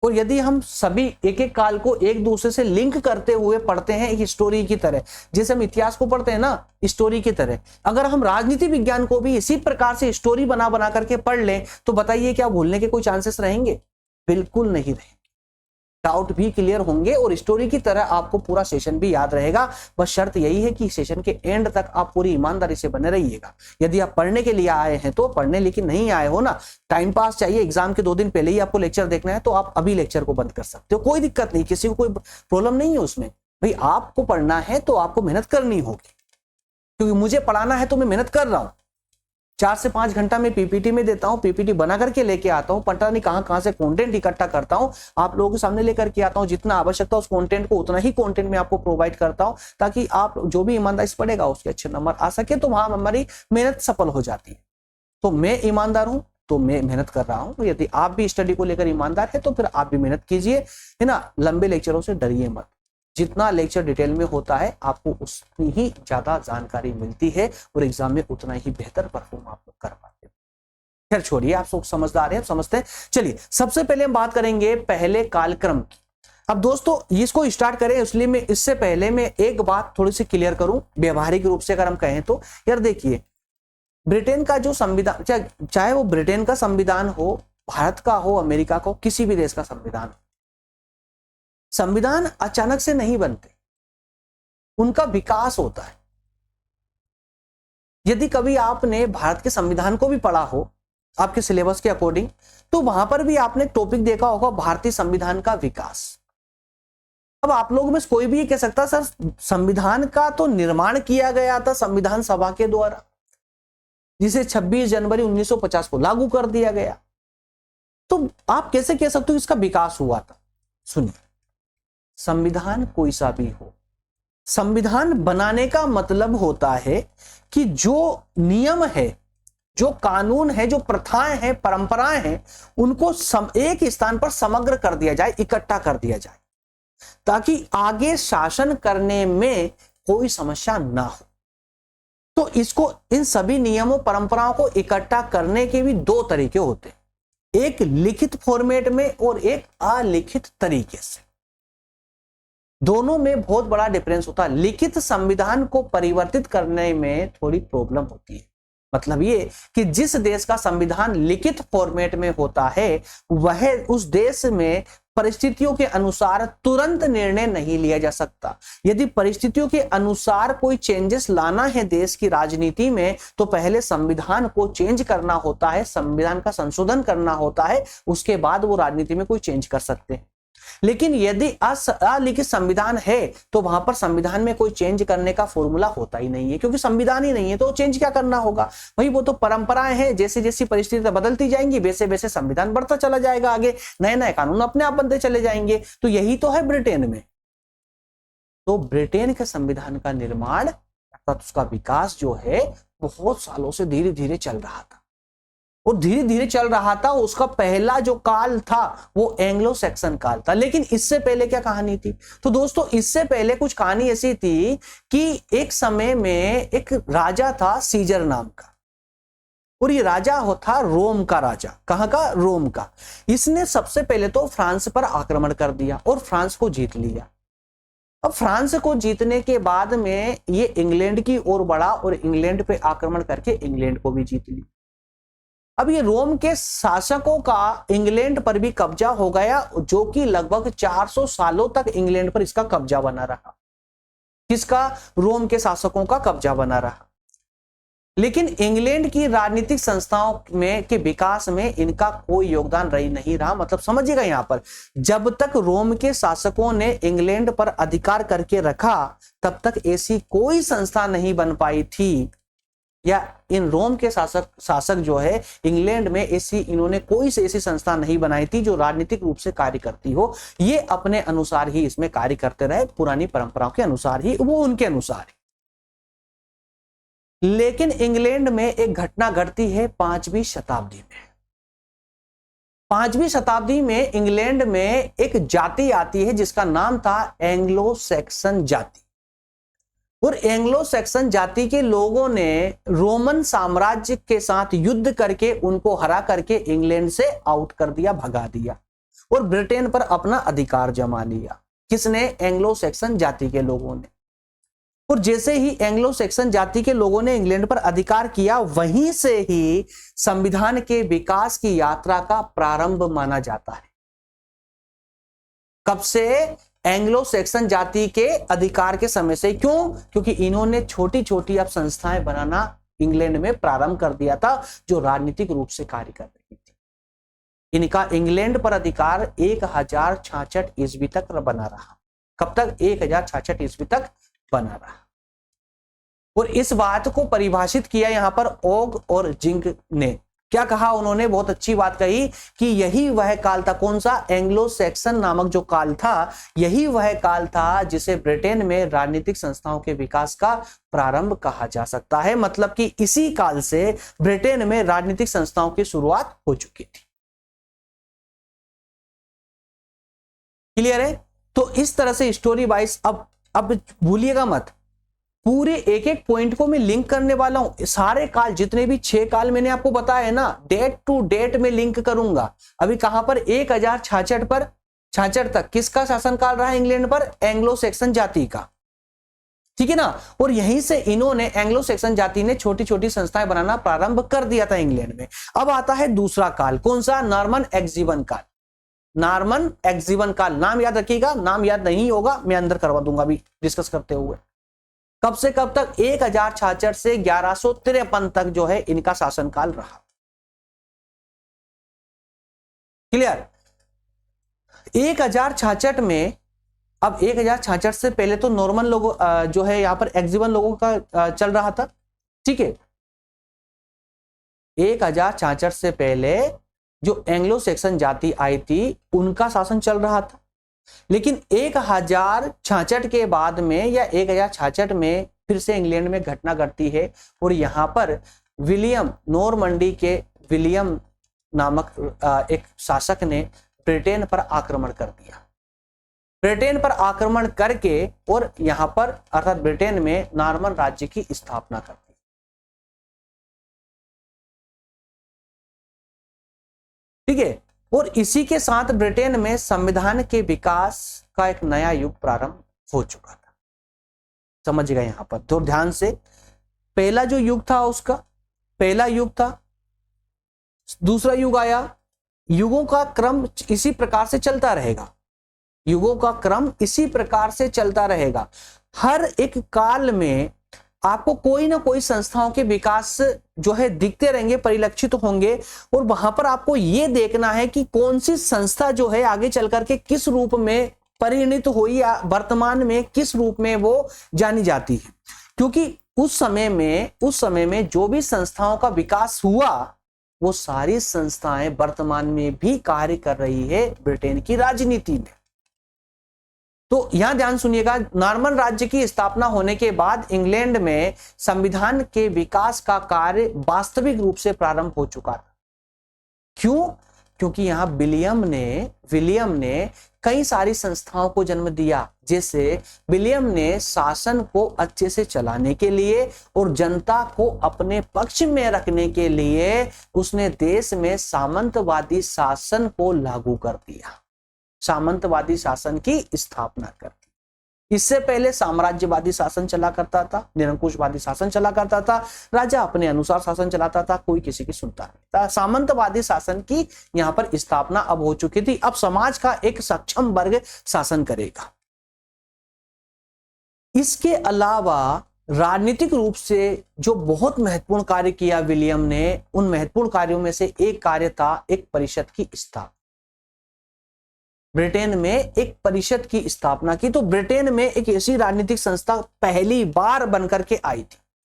और यदि हम सभी एक एक काल को एक दूसरे से लिंक करते हुए पढ़ते हैं, एक स्टोरी की तरह, जैसे हम इतिहास को पढ़ते हैं ना स्टोरी की तरह, अगर हम राजनीति विज्ञान को भी इसी प्रकार से स्टोरी बना बना करके पढ़ लें, तो बताइए क्या भूलने के कोई चांसेस रहेंगे? बिल्कुल नहीं रहेंगे। डाउट भी क्लियर होंगे, और स्टोरी की तरह आपको पूरा सेशन भी याद रहेगा। बस शर्त यही है कि सेशन के एंड तक आप पूरी ईमानदारी से बने रहिएगा। यदि आप पढ़ने के लिए आए हैं तो पढ़ने, लेकिन नहीं आए हो ना, टाइम पास चाहिए, एग्जाम के 2 दिन पहले ही आपको लेक्चर देखना है, तो आप अभी लेक्चर को बंद कर सकते हो, कोई दिक्कत नहीं, किसी को कोई प्रॉब्लम नहीं है उसमें। भाई आपको पढ़ना है तो आपको मेहनत करनी होगी, क्योंकि मुझे पढ़ाना है तो मैं मेहनत कर रहा हूं। 4 से 5 घंटा मैं पीपीटी में देता हूं, पीपीटी बना करके लेके आता हूं, पता नहीं कहां कहां से कंटेंट इकट्ठा करता हूं, आप लोगों के सामने लेकर के आता हूं। जितना आवश्यकता उस कंटेंट को उतना ही कंटेंट मैं आपको प्रोवाइड करता हूं, ताकि आप जो भी ईमानदारी से पढ़ेगा उसके अच्छे नंबर आ सके, तो वहां हमारी मेहनत सफल हो जाती है। तो मैं ईमानदार हूं तो मैं मेहनत कर रहा हूं। यदि आप भी स्टडी को लेकर ईमानदार है तो फिर आप भी मेहनत कीजिए, है ना। लंबे लेक्चरों से डरिए मत, जितना लेक्चर डिटेल में होता है आपको उतनी ही ज्यादा जानकारी मिलती है और एग्जाम में उतना ही बेहतर परफॉर्म आप लोग कर पाते हैं। खैर छोड़िए, आप सब समझदार हैं, समझते हैं। चलिए सबसे पहले हम बात करेंगे पहले कालक्रम की। अब दोस्तों इसको स्टार्ट करें इसलिए मैं इससे पहले मैं एक बात थोड़ी सी क्लियर करूं, व्यवहारिक रूप से अगर हम कहें तो। यार देखिए, ब्रिटेन का जो संविधान, चाहे वो ब्रिटेन का संविधान हो, भारत का हो, अमेरिका का हो, किसी भी देश का संविधान हो, संविधान अचानक से नहीं बनते, उनका विकास होता है। यदि कभी आपने भारत के संविधान को भी पढ़ा हो आपके सिलेबस के अकॉर्डिंग, तो वहां पर भी आपने टॉपिक देखा होगा भारतीय संविधान का विकास। अब आप लोगों में कोई भी ये कह सकता सर संविधान का तो निर्माण किया गया था संविधान सभा के द्वारा, जिसे 26 जनवरी 1950 को लागू कर दिया गया, तो आप कैसे कह सकते हो इसका विकास हुआ था? सुनिए, संविधान कोई सा भी हो, संविधान बनाने का मतलब होता है कि जो नियम है, जो कानून है, जो प्रथाएं हैं, परंपराएं हैं, उनको एक स्थान पर समग्र कर दिया जाए, इकट्ठा कर दिया जाए, ताकि आगे शासन करने में कोई समस्या ना हो। तो इसको, इन सभी नियमों परंपराओं को इकट्ठा करने के भी दो तरीके होते हैं, एक लिखित फॉर्मेट में और एक अलिखित तरीके से। दोनों में बहुत बड़ा डिफरेंस होता है। लिखित संविधान को परिवर्तित करने में थोड़ी प्रॉब्लम होती है। मतलब ये कि जिस देश का संविधान लिखित फॉर्मेट में होता है, वह उस देश में परिस्थितियों के अनुसार तुरंत निर्णय नहीं लिया जा सकता। यदि परिस्थितियों के अनुसार कोई चेंजेस लाना है देश की राजनीति में, तो पहले संविधान को चेंज करना होता है, संविधान का संशोधन करना होता है, उसके बाद वो राजनीति में कोई चेंज कर सकते हैं। लेकिन यदि अलिखित संविधान है तो वहां पर संविधान में कोई चेंज करने का फॉर्मूला होता ही नहीं है, क्योंकि संविधान ही नहीं है तो चेंज क्या करना होगा। वही वो तो परंपराएं हैं, जैसे जैसी परिस्थितियां बदलती जाएंगी वैसे वैसे संविधान बढ़ता चला जाएगा, आगे नए नए कानून अपने आप बनते चले जाएंगे। तो यही तो है ब्रिटेन में। तो ब्रिटेन के संविधान का निर्माण अर्थात उसका विकास जो है बहुत सालों से धीरे धीरे चल रहा था, और धीरे धीरे चल रहा था। उसका पहला जो काल था वो एंग्लो सैक्सन काल था। लेकिन इससे पहले क्या कहानी थी? तो दोस्तों इससे पहले कुछ कहानी ऐसी थी कि एक समय में एक राजा था सीजर नाम का, और ये राजा था रोम का राजा। कहां का? रोम का। इसने सबसे पहले तो फ्रांस पर आक्रमण कर दिया और फ्रांस को जीत लिया। अब फ्रांस को जीतने के बाद में ये इंग्लैंड की ओर बढ़ा और इंग्लैंड पे आक्रमण करके इंग्लैंड को भी जीत लिया। अब ये रोम के शासकों का इंग्लैंड पर भी कब्जा हो गया, जो कि लगभग 400 सालों तक इंग्लैंड पर इसका कब्जा बना रहा। किसका? रोम के शासकों का कब्जा बना रहा। लेकिन इंग्लैंड की राजनीतिक संस्थाओं में के विकास में इनका कोई योगदान नहीं रहा। मतलब समझिएगा, यहां पर जब तक रोम के शासकों ने इंग्लैंड पर अधिकार करके रखा, तब तक ऐसी कोई संस्था नहीं बन पाई थी, या इन रोम के शासक जो है इंग्लैंड में इन्होंने कोई से ऐसी संस्था नहीं बनाई थी जो राजनीतिक रूप से कार्य करती हो। ये अपने अनुसार ही इसमें कार्य करते रहे, पुरानी परंपराओं के अनुसार ही, वो उनके अनुसार ही। लेकिन इंग्लैंड में एक घटना घटती है 5वीं शताब्दी में। 5वीं शताब्दी में इंग्लैंड में एक जाति आती है जिसका नाम था एंग्लो सैक्सन जाति। और एंग्लो सैक्सन जाति के लोगों ने रोमन साम्राज्य के साथ युद्ध करके उनको हरा करके इंग्लैंड से आउट कर दिया, भगा दिया, और ब्रिटेन पर अपना अधिकार जमा लिया। किसने? एंग्लो सैक्सन जाति के लोगों ने। और जैसे ही एंग्लो सैक्सन जाति के लोगों ने इंग्लैंड पर अधिकार किया, वहीं से ही संविधान के विकास की यात्रा का प्रारंभ माना जाता है। कब से? एंग्लो सैक्सन जाति के अधिकार के समय से। क्यों? क्योंकि इन्होंने छोटी छोटी अब संस्थाएं बनाना इंग्लैंड में प्रारंभ कर दिया था, जो राजनीतिक रूप से कार्य कर रही थी। इनका इंग्लैंड पर अधिकार 1066 ईस्वी तक बना रहा। कब तक? 1066 ईस्वी तक बना रहा। और इस बात को परिभाषित किया यहां पर ओग और जिंक ने। क्या कहा उन्होंने? बहुत अच्छी बात कही कि यही वह काल था। कौन सा? एंग्लो सैक्सन नामक जो काल था, यही वह काल था जिसे ब्रिटेन में राजनीतिक संस्थाओं के विकास का प्रारंभ कहा जा सकता है। मतलब कि इसी काल से ब्रिटेन में राजनीतिक संस्थाओं की शुरुआत हो चुकी थी। क्लियर है? तो इस तरह से स्टोरी वाइज अब भूलिएगा मत, पूरे एक एक पॉइंट को मैं लिंक करने वाला हूं। सारे काल, जितने भी 6 काल मैंने आपको बताया है ना, डेट टू डेट में लिंक करूंगा। अभी कहां पर? 1066 पर 66 तक किसका शासनकाल रहा इंग्लैंड पर? एंग्लो सैक्सन जाति का। ठीक है ना? और यहीं से इन्होंने, एंग्लो सैक्सन जाति ने छोटी छोटी संस्थाएं बनाना प्रारंभ कर दिया था इंग्लैंड में। अब आता है दूसरा काल। कौन सा? नॉर्मन एक्जीवन काल। नॉर्मन एक्जीवन काल, नाम याद रखिएगा, नाम याद नहीं होगा मैं अंदर करवा दूंगा अभी डिस्कस करते हुए। कब से कब तक? 1066 से 1153 तक जो है इनका शासनकाल रहा। क्लियर? 1066 में, अब 1066 से पहले तो नॉर्मन लोगों जो है यहां पर एक्जीवन लोगों का चल रहा था। ठीक है, 1066 से पहले जो एंग्लो सैक्सन जाति आई थी उनका शासन चल रहा था। लेकिन 1066 के बाद में या 1066 में फिर से इंग्लैंड में घटना घटती है और यहां पर विलियम, नॉर्मंडी के विलियम नामक एक शासक ने ब्रिटेन पर आक्रमण कर दिया। ब्रिटेन पर आक्रमण करके और यहां पर अर्थात ब्रिटेन में नॉर्मन राज्य की स्थापना कर दी। ठीक है, और इसी के साथ ब्रिटेन में संविधान के विकास का एक नया युग प्रारंभ हो चुका था। समझिएगा यहां पर तो ध्यान से। पहला जो युग था उसका पहला युग था, दूसरा युग आया। युगों का क्रम इसी प्रकार से चलता रहेगा। युगों का क्रम इसी प्रकार से चलता रहेगा। हर एक काल में आपको कोई ना कोई संस्थाओं के विकास जो है दिखते रहेंगे, परिलक्षित होंगे, और वहां पर आपको यह देखना है कि कौन सी संस्था जो है आगे चल करके किस रूप में परिणित हुई या वर्तमान में किस रूप में वो जानी जाती है। क्योंकि उस समय में जो भी संस्थाओं का विकास हुआ वो सारी संस्थाएं वर्तमान में भी कार्य कर रही है ब्रिटेन की राजनीति में। तो यहां ध्यान सुनिएगा, नॉर्मन राज्य की स्थापना होने के बाद इंग्लैंड में संविधान के विकास का कार्य वास्तविक रूप से प्रारंभ हो चुका था। क्यों? क्योंकि यहां विलियम ने कई सारी संस्थाओं को जन्म दिया। जैसे विलियम ने शासन को अच्छे से चलाने के लिए और जनता को अपने पक्ष में रखने के लिए उसने देश में सामंतवादी शासन को लागू कर दिया, सामंतवादी शासन की स्थापना कर दी। इससे पहले साम्राज्यवादी शासन चला करता था, निरंकुशवादी शासन चला करता था, राजा अपने अनुसार शासन चलाता था, कोई किसी की सुनता नहीं था। सामंतवादी शासन की यहां पर स्थापना अब हो चुकी थी। अब समाज का एक सक्षम वर्ग शासन करेगा। इसके अलावा राजनीतिक रूप से जो बहुत महत्वपूर्ण कार्य किया विलियम ने, उन महत्वपूर्ण कार्यों में से एक कार्य था एक परिषद की स्थापना। ब्रिटेन में एक परिषद की स्थापना की। तो ब्रिटेन में एक ऐसी राजनीतिक संस्था पहली बार बनकर के आई थी,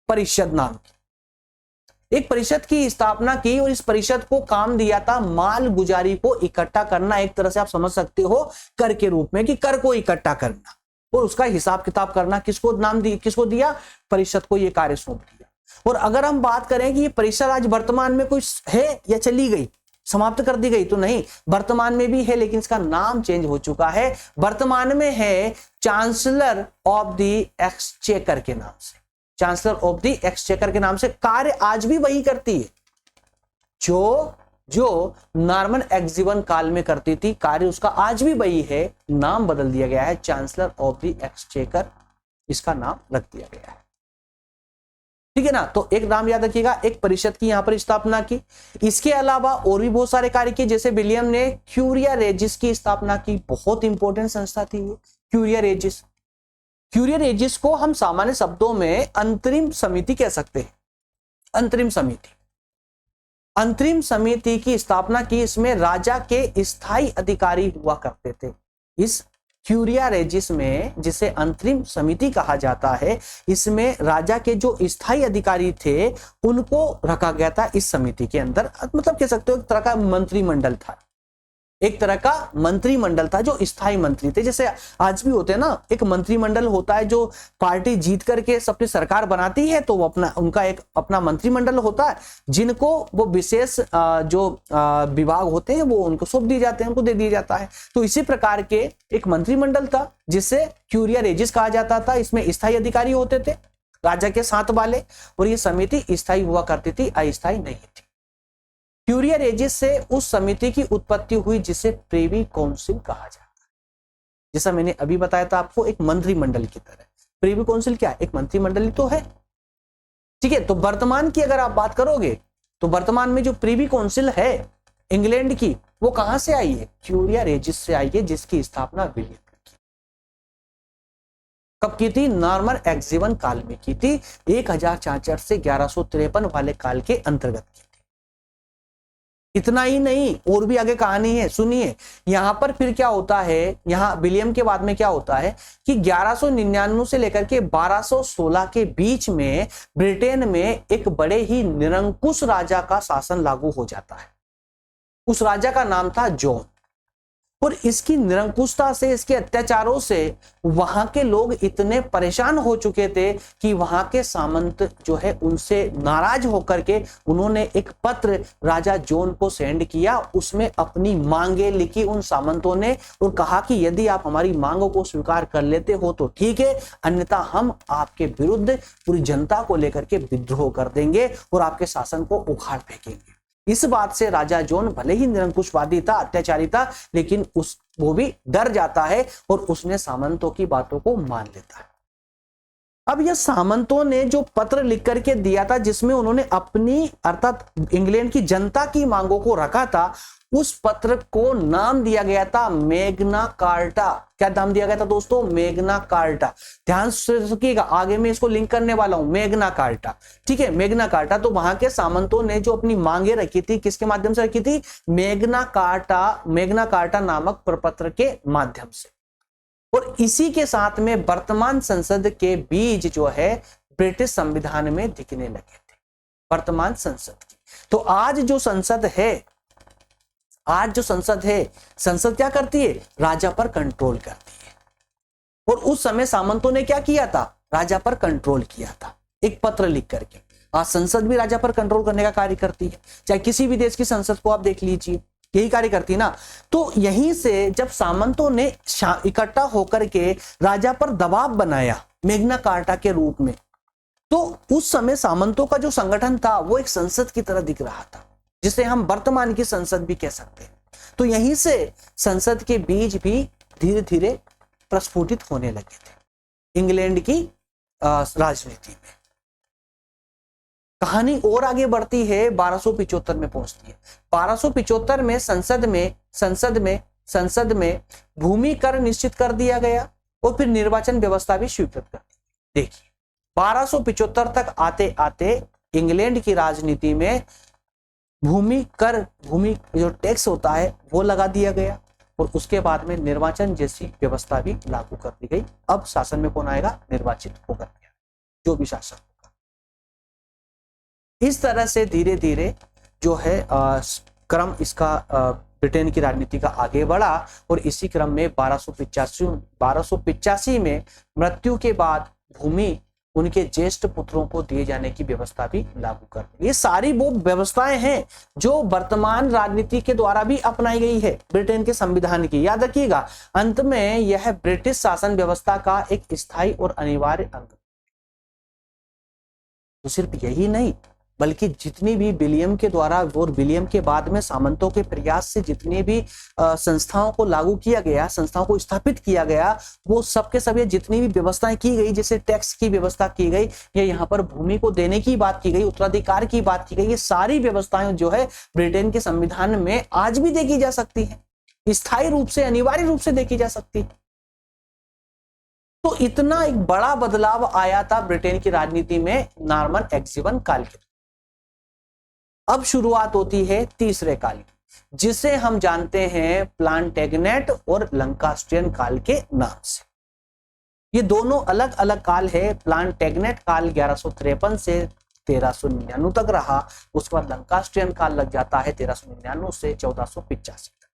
परिषद नाम की। एक परिषद की स्थापना की और इस परिषद को काम दिया था माल गुजारी को इकट्ठा करना। एक तरह से आप समझ सकते हो कर के रूप में कि कर को इकट्ठा करना और उसका हिसाब किताब करना। किसको दिया? परिषद को यह कार्य सौंप दिया। और अगर हम बात करें कि ये परिषद आज वर्तमान में कोई है या चली गई, समाप्त कर दी गई, तो नहीं, वर्तमान में भी है, लेकिन इसका नाम चेंज हो चुका है। वर्तमान में है चांसलर ऑफ द एक्सचेकर के नाम से। चांसलर ऑफ द एक्सचेकर के नाम से कार्य आज भी वही करती है जो नॉर्मन एक्जीवन काल में करती थी। कार्य उसका आज भी वही है, नाम बदल दिया गया है, चांसलर ऑफ द एक्सचेकर इसका नाम रख दिया गया है। ठीक है ना? तो एक नाम याद रखिएगा, एक परिषद की यहां पर स्थापना की। इसके अलावा और भी बहुत सारे कार्य किए। जैसे विलियम ने क्यूरिया रेजिस की स्थापना की, बहुत इंपॉर्टेंट संस्था थी वो क्यूरिया रेजिस। क्यूरिया रेजिस को हम सामान्य शब्दों में अंतरिम समिति कह सकते हैं। अंतरिम समिति की स्थापना की। इसमें राजा के स्थायी अधिकारी हुआ करते थे। इस क्यूरिया रेजिस में, जिसे अंतरिम समिति कहा जाता है, इसमें राजा के जो स्थायी अधिकारी थे उनको रखा गया था इस समिति के अंदर। मतलब कह सकते हो एक तरह का मंत्रिमंडल था, एक तरह का मंत्रिमंडल था जो स्थायी मंत्री थे। जैसे आज भी होते हैं ना, एक मंत्रिमंडल होता है जो पार्टी जीत करके अपनी सरकार बनाती है, तो वो उनका एक अपना मंत्रिमंडल होता है, जिनको वो विशेष जो विभाग होते हैं वो उनको सौंप दिए जाते हैं, उनको दे दिया जाता है। तो इसी प्रकार के एक मंत्रिमंडल था जिसे क्यूरिया रेजिस कहा जाता था। इसमें स्थायी अधिकारी होते थे राजा के साथ वाले, और ये समिति स्थायी हुआ करती थी, अस्थायी नहीं थी। क्यूरिया रेजिस से उस समिति की उत्पत्ति हुई जिसे प्रिवी काउंसिल कहा जाता है। जैसा मैंने अभी बताया था आपको, एक मंत्रिमंडल की तरह। प्रिवी काउंसिल क्या है? एक मंत्रिमंडल ही तो है, ठीक है। तो वर्तमान की अगर आप बात करोगे तो वर्तमान में जो प्रिवी काउंसिल है इंग्लैंड की, वो कहां से आई है? क्यूरिया रेजिस से आई है, जिसकी स्थापना विलियम ने की। कब की थी? नॉर्मन एक्जिवन काल में की थी, 1066 से 1153 वाले काल के अंतर्गत की। इतना ही नहीं, और भी आगे कहानी है, सुनिए। यहां पर फिर क्या होता है, यहां विलियम के बाद में क्या होता है कि 1199 से लेकर के 1216 के बीच में ब्रिटेन में एक बड़े ही निरंकुश राजा का शासन लागू हो जाता है। उस राजा का नाम था जॉन, और इसकी निरंकुशता से, इसके अत्याचारों से वहां के लोग इतने परेशान हो चुके थे कि वहां के सामंत जो है उनसे नाराज होकर के उन्होंने एक पत्र राजा जॉन को सेंड किया। उसमें अपनी मांगे लिखी उन सामंतों ने, और कहा कि यदि आप हमारी मांगों को स्वीकार कर लेते हो तो ठीक है, अन्यथा हम आपके विरुद्ध पूरी जनता को लेकर के विद्रोह कर देंगे और आपके शासन को उखाड़ फेंकेंगे। इस बात से राजा जॉन भले ही निरंकुशवादी था, अत्याचारी था, लेकिन वो भी डर जाता है और उसने सामंतों की बातों को मान लेता है। अब यह सामंतों ने जो पत्र लिख करके दिया था, जिसमें उन्होंने अपनी अर्थात इंग्लैंड की जनता की मांगों को रखा था, उस पत्र को नाम दिया गया था मैग्ना कार्टा। क्या नाम दिया गया था दोस्तों? Magna carta. ध्यान से रखिएगा, आगे मैं इसको लिंक करने वाला हूं, मैग्ना कार्टा, ठीक है। मैग्ना कार्टा, तो वहां के सामंतों ने जो अपनी मांगे रखी थी, किसके माध्यम से रखी थी? मैग्ना कार्टा नामक प्रपत्र के माध्यम से। और इसी के साथ में वर्तमान संसद के बीज जो है ब्रिटिश संविधान में दिखने लगे थे, वर्तमान संसद की। तो आज जो संसद है, संसद क्या करती है? राजा पर कंट्रोल करती है। और उस समय सामंतों ने क्या किया था? राजा पर कंट्रोल किया था, एक पत्र लिख करके। आज संसद भी राजा पर कंट्रोल करने का कार्य करती है। चाहे किसी भी देश की संसद को आप देख लीजिए, यही कार्य करती ना। तो यहीं से जब सामंतों ने इकट्ठा होकर के राजा पर दबाव बनाया मैग्ना कार्टा के रूप में, तो उस समय सामंतों का जो संगठन था वो एक संसद की तरह दिख रहा था, जिसे हम वर्तमान की संसद भी कह सकते हैं। तो यहीं से संसद के बीज भी धीरे धीरे प्रस्फुटित होने लगे थे इंग्लैंड की राजनीति में। कहानी और आगे बढ़ती है, 1275 में पहुंचती है। 1275 में संसद में भूमि कर निश्चित कर दिया गया और फिर निर्वाचन व्यवस्था भी स्वीकृत कर दी। देखिए 1275 तक आते आते इंग्लैंड की राजनीति में भूमि जो टैक्स होता है वो लगा दिया गया, और उसके बाद में निर्वाचन जैसी व्यवस्था भी लागू कर दी गई। अब शासन में कौन आएगा? निर्वाचित होकर के जो भी शासक होगा। इस तरह से धीरे धीरे जो है क्रम इसका ब्रिटेन की राजनीति का आगे बढ़ा, और इसी क्रम में 1285 में मृत्यु के बाद भूमि उनके ज्येष्ठ पुत्रों को दिए जाने की व्यवस्था भी लागू कर दी। ये सारी वो व्यवस्थाएं हैं जो वर्तमान राजनीति के द्वारा भी अपनाई गई है ब्रिटेन के संविधान की। याद रखिएगा, अंत में यह ब्रिटिश शासन व्यवस्था का एक स्थायी और अनिवार्य अंग। तो सिर्फ यही नहीं, बल्कि जितनी भी विलियम के द्वारा और विलियम के बाद में सामंतों के प्रयास से जितनी भी संस्थाओं को लागू किया गया, संस्थाओं को स्थापित किया गया, वो सबके सब जितनी भी व्यवस्थाएं की गई, जैसे टैक्स की व्यवस्था की गई या यहाँ पर भूमि को देने की बात की गई, उत्तराधिकार की बात की गई, ये सारी व्यवस्थाएं जो है ब्रिटेन के संविधान में आज भी देखी जा सकती है, स्थायी रूप से, अनिवार्य रूप से देखी जा सकती है। तो इतना एक बड़ा बदलाव आया था ब्रिटेन की राजनीति में नॉर्मन एक्जिवन काल के। अब शुरुआत होती है तीसरे काल की। जिसे हम जानते हैं प्लांटेगनेट और लंकास्ट्रियन काल के नाम से। ये दोनों अलग अलग काल है। प्लांटेगनेट काल 1153 से 1399 तक रहा, उसके बाद लंकास्ट्रियन काल लग जाता है 1399 से 1485 तक।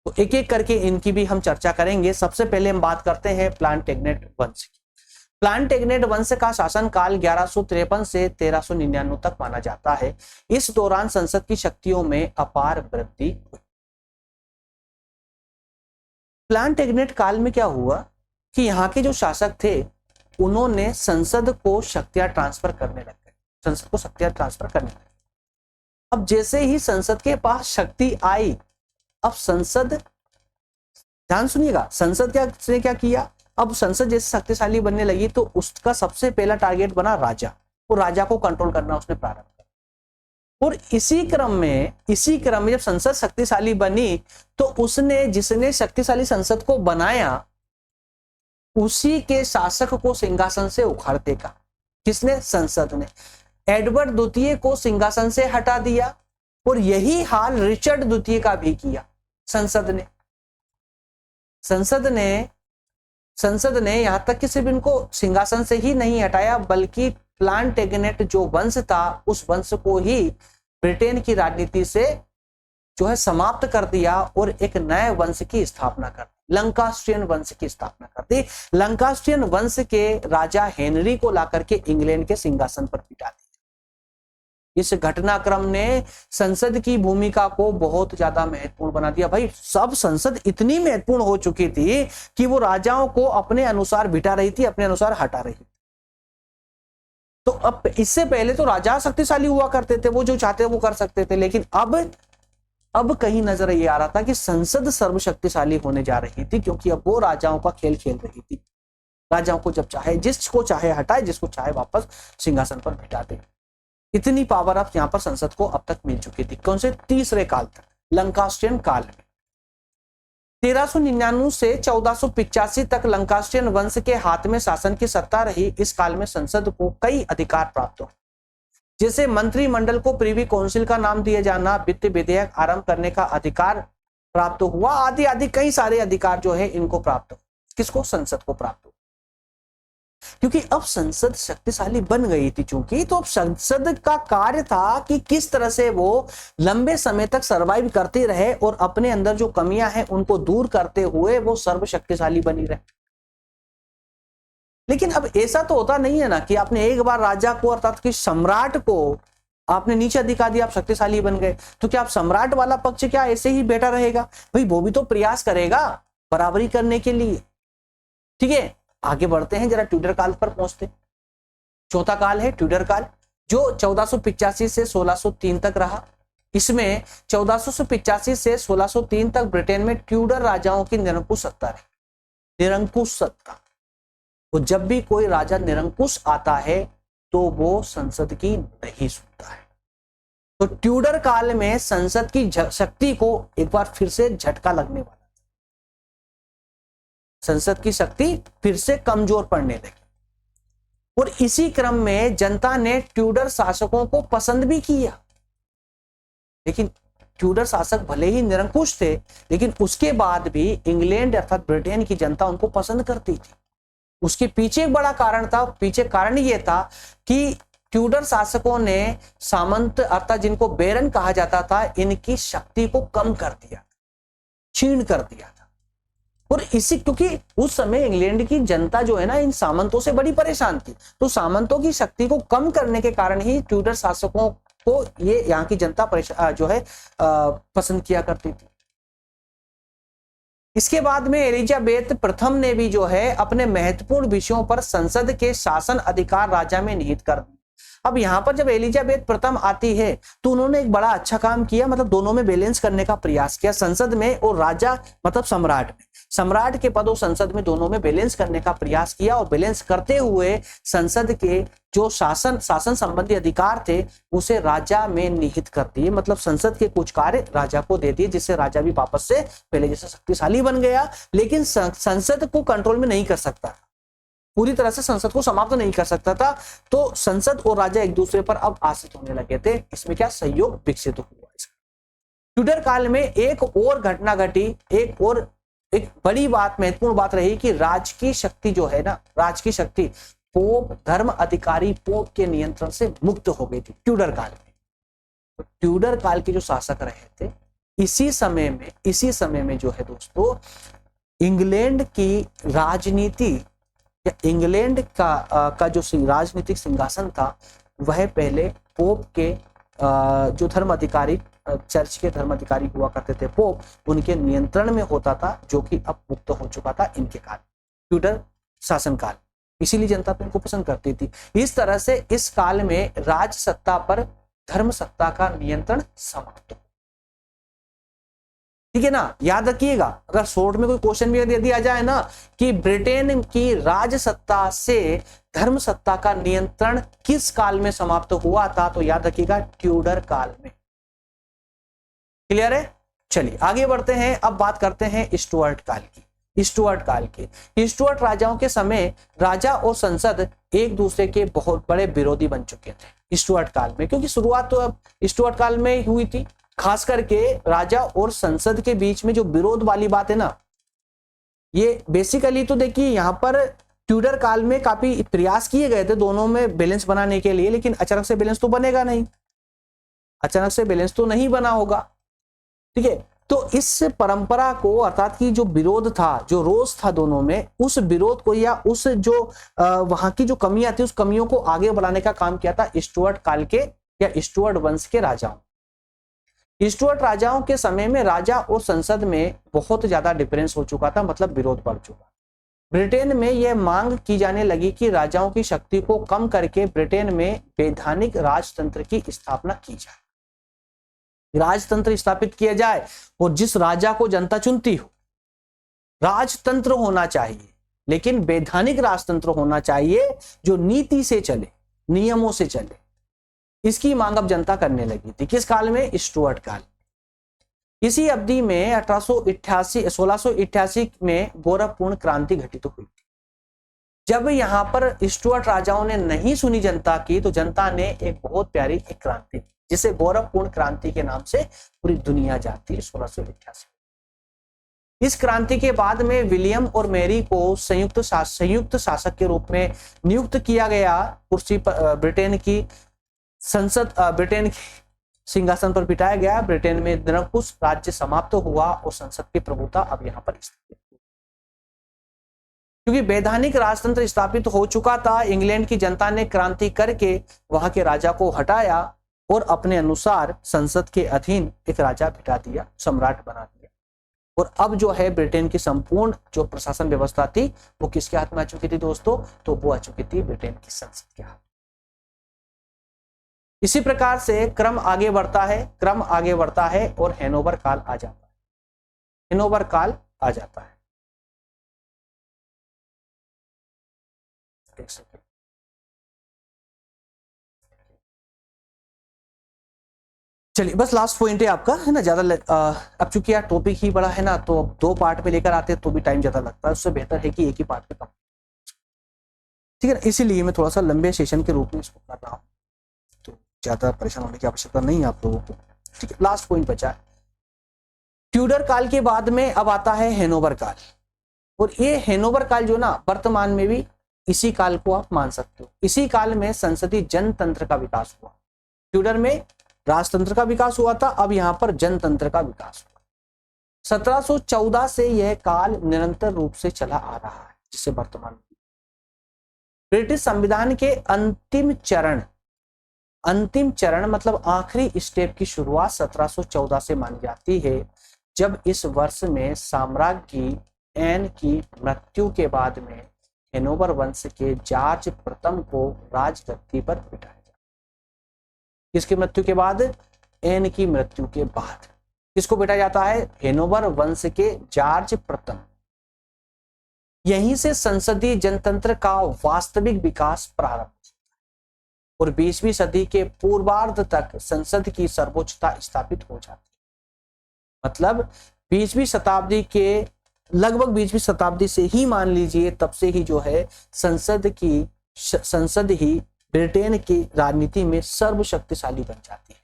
तो एक एक करके इनकी भी हम चर्चा करेंगे। सबसे पहले हम बात करते हैं प्लांटेगनेट वंश की। प्लांटेगनेट वंश का शासन काल 1153 से 1399 तक माना जाता है। इस दौरान संसद की शक्तियों में अपार वृद्धि हुई। प्लांटेगनेट काल में क्या हुआ कि यहाँ के जो शासक थे उन्होंने संसद को शक्तियां ट्रांसफर करने लग गए, संसद को शक्तियां ट्रांसफर करने लगे। अब जैसे ही संसद के पास शक्ति आई, अब संसद, ध्यान सुनिएगा, संसद क्या किया, अब संसद जैसे शक्तिशाली बनने लगी तो उसका सबसे पहला टारगेट बना राजा, और राजा को कंट्रोल करना उसने प्रारंभ किया। और इसी क्रम में जब संसद शक्तिशाली बनी तो उसने, जिसने शक्तिशाली संसद को बनाया, उसी के शासक को सिंहासन से उखाड़ देगा। किसने? संसद ने। एडवर्ड द्वितीय को सिंहासन से हटा दिया, और यही हाल रिचर्ड द्वितीय का भी किया संसद ने यहां तक कि सिर्फ इनको सिंहासन से ही नहीं हटाया, बल्कि प्लांटेगनेट जो वंश था उस वंश को ही ब्रिटेन की राजनीति से जो है समाप्त कर दिया और एक नए वंश की स्थापना कर दी, लंकास्ट्रियन वंश की स्थापना कर दी। लंकास्ट्रियन वंश के राजा हेनरी को लाकर के इंग्लैंड के सिंहासन पर बिठा दिया। इस घटनाक्रम ने संसद की भूमिका को बहुत ज्यादा महत्वपूर्ण बना दिया। भाई, सब संसद इतनी महत्वपूर्ण हो चुकी थी कि वो राजाओं को अपने अनुसार बिठा रही थी, अपने अनुसार हटा रही थी। तो अब इससे पहले तो राजा शक्तिशाली हुआ करते थे, वो जो चाहते वो कर सकते थे, लेकिन अब कहीं नजर ये आ रहा था कि संसद सर्वशक्तिशाली होने जा रही थी, क्योंकि अब वो राजाओं का खेल खेल रही थी। राजाओं को जब चाहे, जिसको चाहे हटाए, जिसको चाहे वापस सिंहासन पर बिठा दे। इतनी पावर अब यहां पर संसद को अब तक मिल चुकी थी। कौन से? तीसरे काल तक, लंकास्ट्रियन काल में। 1399 से 1485 तक लंकास्ट्रियन वंश के हाथ में शासन की सत्ता रही। इस काल में संसद को कई अधिकार प्राप्त हुए, जैसे मंत्रिमंडल को प्रिवी काउंसिल का नाम दिया जाना, वित्त विधेयक आरंभ करने का अधिकार प्राप्त हुआ, आदि आदि कई सारे अधिकार जो है इनको प्राप्त हुए। किसको? संसद को प्राप्त हुआ, क्योंकि अब संसद शक्तिशाली बन गई थी। चूंकि तो अब संसद का कार्य था कि किस तरह से वो लंबे समय तक सरवाइव करते रहे और अपने अंदर जो कमियां हैं उनको दूर करते हुए वो सर्वशक्तिशाली बनी रहे। लेकिन अब ऐसा तो होता नहीं है ना कि आपने एक बार राजा को, अर्थात कि सम्राट को आपने नीचे दिखा दिया, आप शक्तिशाली बन गए, तो क्या आप सम्राट वाला पक्ष क्या ऐसे ही बैठा रहेगा? भाई, वो भी तो प्रयास करेगा बराबरी करने के लिए। ठीक है, आगे बढ़ते हैं, जरा ट्यूडर काल पर पहुंचते। चौथा काल है ट्यूडर काल, जो 1485 से 1603 तक रहा। इसमें 1485 से 1603 तक ब्रिटेन में ट्यूडर राजाओं की निरंकुश सत्ता रही। निरंकुश सत्ता, तो जब भी कोई राजा निरंकुश आता है तो वो संसद की नहीं सुनता है। तो ट्यूडर काल में संसद की शक्ति को एक बार फिर से झटका लगने वाला, संसद की शक्ति फिर से कमजोर पड़ने लगी। और इसी क्रम में जनता ने ट्यूडर शासकों को पसंद भी किया। लेकिन ट्यूडर शासक भले ही निरंकुश थे, लेकिन उसके बाद भी इंग्लैंड अर्थात ब्रिटेन की जनता उनको पसंद करती थी। उसके पीछे एक बड़ा कारण था। पीछे कारण यह था कि ट्यूडर शासकों ने सामंत अर्थात जिनको बेरन कहा जाता था, इनकी शक्ति को कम कर दिया, क्षीण कर दिया था। और इसी, क्योंकि उस समय इंग्लैंड की जनता जो है ना, इन सामंतों से बड़ी परेशान थी, तो सामंतों की शक्ति को कम करने के कारण ही ट्यूडर शासकों को ये यहाँ की जनता जो है पसंद किया करती थी। इसके बाद में एलिजाबेथ प्रथम ने भी जो है अपने महत्वपूर्ण विषयों पर संसद के शासन अधिकार राजा में निहित कर दिए। अब यहाँ पर जब एलिजाबेथ प्रथम आती है तो उन्होंने एक बड़ा अच्छा काम किया, मतलब दोनों में बैलेंस करने का प्रयास किया, संसद में और राजा मतलब सम्राट में, सम्राट के पद और संसद में, दोनों में बैलेंस करने का प्रयास किया। और बैलेंस करते हुए संसद के जो शासन संबंधी अधिकार थे उसे राजा में निहित कर दिए, मतलब संसद के कुछ कार्य राजा को दे दिए, जिससे राजा भी वापस से पहले जैसे शक्तिशाली बन गया। लेकिन संसद को कंट्रोल में नहीं कर सकता, पूरी तरह से संसद को समाप्त नहीं कर सकता था। तो संसद और राजा एक दूसरे पर अब आश्रित होने लगे थे। इसमें क्या सहयोग विकसित हुआ। ट्यूडर काल में एक और घटना घटी, एक बड़ी बात, महत्वपूर्ण बात रही कि राज की शक्ति जो है ना, राज की शक्ति पोप, धर्म अधिकारी पोप के नियंत्रण से मुक्त हो गई थी ट्यूडर काल में। तो ट्यूडर काल के जो शासक रहे थे, इसी समय में जो है दोस्तों, इंग्लैंड की राजनीति या इंग्लैंड का जो राजनीतिक सिंहासन था, वह पहले पोप के जो धर्म अधिकारी, चर्च के धर्म अधिकारी हुआ करते थे पोप, उनके नियंत्रण में होता था, जो कि अब मुक्त हो चुका था इनके काल, ट्यूडर शासनकाल। इसीलिए जनता इनको पसंद करती थी। इस तरह से इस काल में राज सत्ता पर धर्म सत्ता का नियंत्रण समाप्त हो। ठीक है ना, याद रखिएगा, अगर शॉर्ट में कोई क्वेश्चन भी दे दिया जाए ना कि ब्रिटेन की राज सत्ता से धर्म सत्ता का नियंत्रण किस काल में समाप्त हुआ था, तो याद रखिएगा ट्यूडर काल में। क्लियर है? चलिए आगे बढ़ते हैं। अब बात करते हैं स्टुअर्ट काल की। स्टुअर्ट राजाओं के समय राजा और संसद एक दूसरे के बहुत बड़े विरोधी बन चुके थे स्टुअर्ट काल में, क्योंकि शुरुआत तो अब स्टुअर्ट काल में हुई थी। खास करके राजा और संसद के बीच में जो विरोध वाली बात है ना, ये बेसिकली तो देखिए यहाँ पर ट्यूडर काल में काफी प्रयास किए गए थे दोनों में बैलेंस बनाने के लिए, लेकिन अचानक से बैलेंस तो बनेगा नहीं, अचानक से बैलेंस तो नहीं बना होगा। ठीक है, तो इस परंपरा को, अर्थात की जो विरोध था, जो रोष था दोनों में, उस विरोध को या उस जो वहां की जो कमियां थी, उस कमियों को आगे बढ़ाने का काम किया था स्टुअर्ट काल के या स्टुअर्ट वंश के राजाओं। स्टुअर्ट राजाओं के समय में राजा और संसद में बहुत ज्यादा डिफरेंस हो चुका था, मतलब विरोध बढ़ चुका। ब्रिटेन में यह मांग की जाने लगी कि राजाओं की शक्ति को कम करके ब्रिटेन में वैधानिक राजतंत्र की स्थापना की जाए, राजतंत्र स्थापित किया जाए और जिस राजा को जनता चुनती हो। राजतंत्र होना चाहिए, लेकिन वैधानिक राजतंत्र होना चाहिए जो नीति से चले, नियमों से चले। इसकी मांग अब जनता करने लगी थी। किस काल में? स्टुअर्ट काल। इसी अवधि में 1688 में गौरवपूर्ण क्रांति घटित हुई। जब यहां पर स्टुअर्ट राजाओं ने नहीं सुनी जनता की, तो जनता ने एक बहुत प्यारी एक क्रांति, जिसे गौरवपूर्ण क्रांति के नाम से पूरी दुनिया जानती है, 1688। इस क्रांति के बाद में विलियम और मैरी को संयुक्त शासक के रूप में नियुक्त किया गया। कुर्सी पर ब्रिटेन की संसद, ब्रिटेन के सिंहासन पर बिठाया गया। ब्रिटेन में निरंकुश राज्य समाप्त हुआ और संसद की प्रभुता अब यहां पर स्थापित हुई। क्योंकि वैधानिक राजतंत्र स्थापित हो चुका था, इंग्लैंड की जनता ने क्रांति करके वहां के राजा को हटाया और अपने अनुसार संसद के अधीन एक राजा बिठा दिया, सम्राट बना दिया। और अब जो है ब्रिटेन की संपूर्ण जो प्रशासन व्यवस्था थी, वो किसके हाथ में आ चुकी थी दोस्तों? तो वो आ चुकी थी ब्रिटेन की संसद के हाथ। इसी प्रकार से क्रम आगे बढ़ता है और हैनोवर काल आ जाता है। हैनोवर काल आ जाता है। चलिए, बस लास्ट पॉइंट है आपका, है ना, ज्यादा अब चूंकि यार टॉपिक ही बड़ा है ना, तो अब 2 पार्ट में लेकर आते हैं तो भी टाइम ज्यादा लगता है, उससे बेहतर है कि एक ही पार्ट में कम। ठीक है ना, इसीलिए मैं थोड़ा सा लंबे सेशन के रूप में इसको कर रहा हूँ, तो ज्यादा परेशान होने की आवश्यकता नहीं है आप लोगों को। ठीक है, लास्ट पॉइंट बचा है। ट्यूडर काल के बाद में अब आता है हैनोवर काल, और ये हैनोवर काल जो ना, वर्तमान में भी इसी काल को आप मान सकते हो। इसी काल में संसदीय जनतंत्र का विकास हुआ। ट्यूडर में राजतंत्र का विकास हुआ था, अब यहां पर जनतंत्र का विकास हुआ। 1714 से यह काल निरंतर रूप से चला आ रहा है, जिसे वर्तमान में ब्रिटिश संविधान के अंतिम चरण मतलब आखिरी स्टेप की शुरुआत 1714 से मानी जाती है, जब इस वर्ष में साम्राज्ञी एन की मृत्यु के बाद में हैनोवर वंश के जॉर्ज प्रथम को राजगद्दी पर बिठाया। किसकी मृत्यु के बाद? एन की मृत्यु के बाद किसको बैठा जाता है? हैनोवर वंश के जॉर्ज प्रथम। यहीं से संसदीय जनतंत्र का वास्तविक विकास प्रारंभ और 20वीं सदी के पूर्वार्ध तक संसद की सर्वोच्चता स्थापित हो जाती है। मतलब 20वीं शताब्दी के लगभग 20वीं शताब्दी से ही मान लीजिए, तब से ही जो है संसद ही ब्रिटेन की राजनीति में सर्वशक्तिशाली बन जाती है।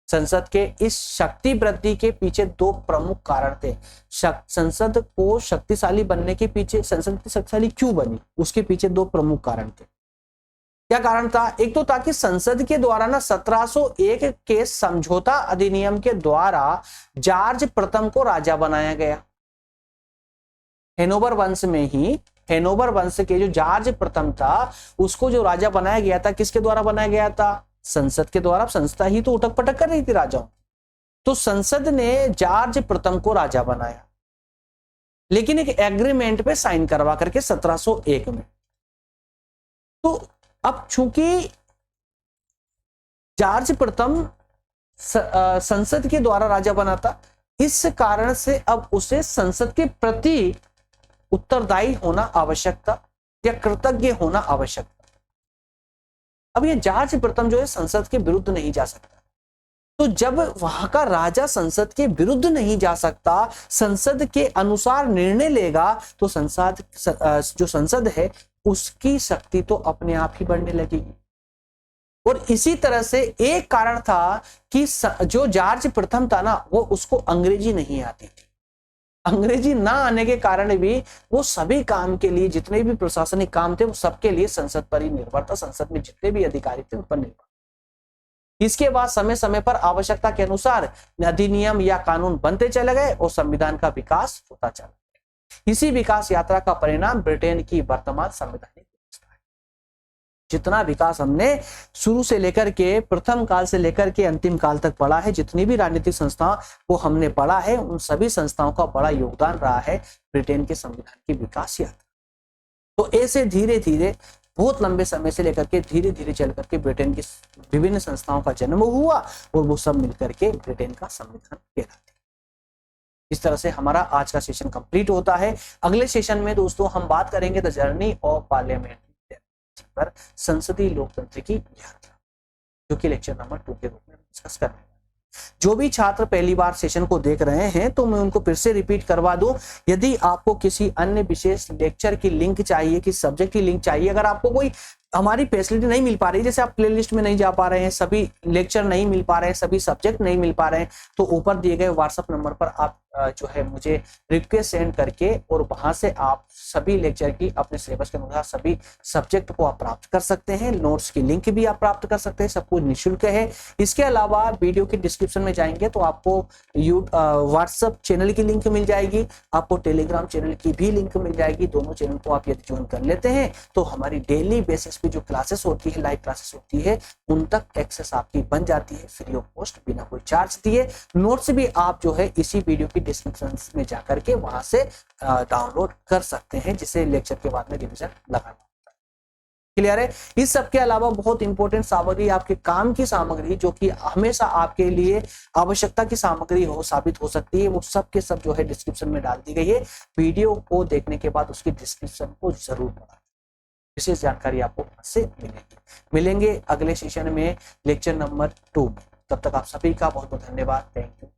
संसद के इस शक्ति वृद्धि के पीछे दो प्रमुख कारण थे। संसद को शक्तिशाली बनने के पीछे, संसद शक्तिशाली क्यों बनी, उसके पीछे दो प्रमुख कारण थे। क्या कारण था? एक तो था कि संसद के द्वारा ना 1701 के समझौता अधिनियम के द्वारा जॉर्ज प्रथम को राजा बनाया गया। हेनोवर वंश में ही, हेनोवर वंश के जो जॉर्ज प्रथम था उसको जो राजा बनाया गया था, किसके द्वारा बनाया गया था? संसद के द्वारा। संस्था ही तो उठक पटक कर रही थी राजाओं, तो संसद ने जॉर्ज प्रथम को राजा बनाया, लेकिन एक एग्रीमेंट पे साइन करवा करके 1701 में। तो अब चूंकि जॉर्ज प्रथम संसद के द्वारा राजा बना था, इस कारण से अब उसे संसद के प्रति उत्तरदायी होना आवश्यक था या कृतज्ञ होना आवश्यक था। अब ये जॉर्ज प्रथम जो है संसद के विरुद्ध नहीं जा सकता, तो जब वहां का राजा संसद के विरुद्ध नहीं जा सकता, संसद के अनुसार निर्णय लेगा, तो संसद जो संसद है उसकी शक्ति तो अपने आप ही बढ़ने लगेगी। और इसी तरह से एक कारण था कि जो जॉर्ज प्रथम था ना, वो उसको अंग्रेजी नहीं आती थी। अंग्रेजी ना आने के कारण भी वो सभी काम के लिए, जितने भी प्रशासनिक काम थे, वो सबके लिए संसद पर ही निर्भर था। संसद में जितने भी अधिकारी थे उन पर निर्भर। इसके बाद समय समय पर आवश्यकता के अनुसार अधिनियम या कानून बनते चले गए और संविधान का विकास होता चला गया। इसी विकास यात्रा का परिणाम ब्रिटेन की वर्तमान संवैधानिक व्यवस्था है। जितना विकास हमने शुरू से लेकर के, प्रथम काल से लेकर के अंतिम काल तक पढ़ा है, जितनी भी राजनीतिक संस्था को हमने पढ़ा है, उन सभी संस्थाओं का बड़ा योगदान रहा है ब्रिटेन के संविधान की विकास यात्रा। तो ऐसे धीरे धीरे बहुत लंबे समय से लेकर के धीरे धीरे चल करके ब्रिटेन की विभिन्न संस्थाओं का जन्म हुआ और वो सब मिलकर के ब्रिटेन का संविधान कहलाते। इस तरह से हमारा आज का सेशन कंप्लीट होता है। अगले सेशन में दोस्तों हम बात करेंगे द जर्नी ऑफ पार्लियामेंट पर, संसदीय लोकतंत्र की यात्रा, जो कि लेक्चर नंबर 2 के रूप में डिस्कस कर रहे हैं। जो भी छात्र पहली बार सेशन को देख रहे हैं तो मैं उनको फिर से रिपीट करवा दूं, यदि आपको किसी अन्य विशेष लेक्चर की लिंक चाहिए, किसी सब्जेक्ट की लिंक चाहिए, अगर आपको कोई हमारी फैसिलिटी नहीं मिल पा रही, जैसे आप प्लेलिस्ट में नहीं जा पा रहे हैं, सभी लेक्चर नहीं मिल पा रहे हैं, सभी सब्जेक्ट नहीं मिल पा रहे हैं, तो ऊपर दिए गए व्हाट्सएप नंबर पर आप जो है मुझे रिक्वेस्ट सेंड करके और वहां से आप सभी लेक्चर की अपने सिलेबस के अनुसार सभी सब्जेक्ट को आप प्राप्त कर सकते हैं। नोट्स की लिंक भी आप प्राप्त कर सकते हैं, सब कुछ निःशुल्क है। इसके अलावा वीडियो के डिस्क्रिप्शन में जाएंगे तो आपको व्हाट्सएप चैनल की लिंक मिल जाएगी, आपको टेलीग्राम चैनल की भी लिंक मिल जाएगी। दोनों चैनल को आप यदि ज्वाइन कर लेते हैं तो हमारी डेली बेसिस पे जो क्लासेस होती है, लाइव क्लासेस होती है, उन तक एक्सेस आपकी बन जाती है फ्री ऑफ कॉस्ट, बिना कोई चार्ज दिए। नोट्स भी आप जो है इसी वीडियो की डिस्क्रिप्शन में जाकर के वहां से डाउनलोड कर सकते हैं, जिसे लेक्चर के बाद में रिवीजन लगाना होता है। क्लियर है? इस सब के अलावा बहुत इंपॉर्टेंट सामग्री, आपके काम की सामग्री, जो कि हमेशा आपके लिए आवश्यकता की सामग्री हो साबित हो सकती है, वो सब के सब जो है डिस्क्रिप्शन में डाल दी गई है। वीडियो को देखने के बाद उसकी डिस्क्रिप्शन को जरूर पढ़ें, विशेष जानकारी आपको से मिलेंगे अगले सेशन में लेक्चर नंबर 2 में। तब तक आप सभी का बहुत बहुत धन्यवाद। Thank you.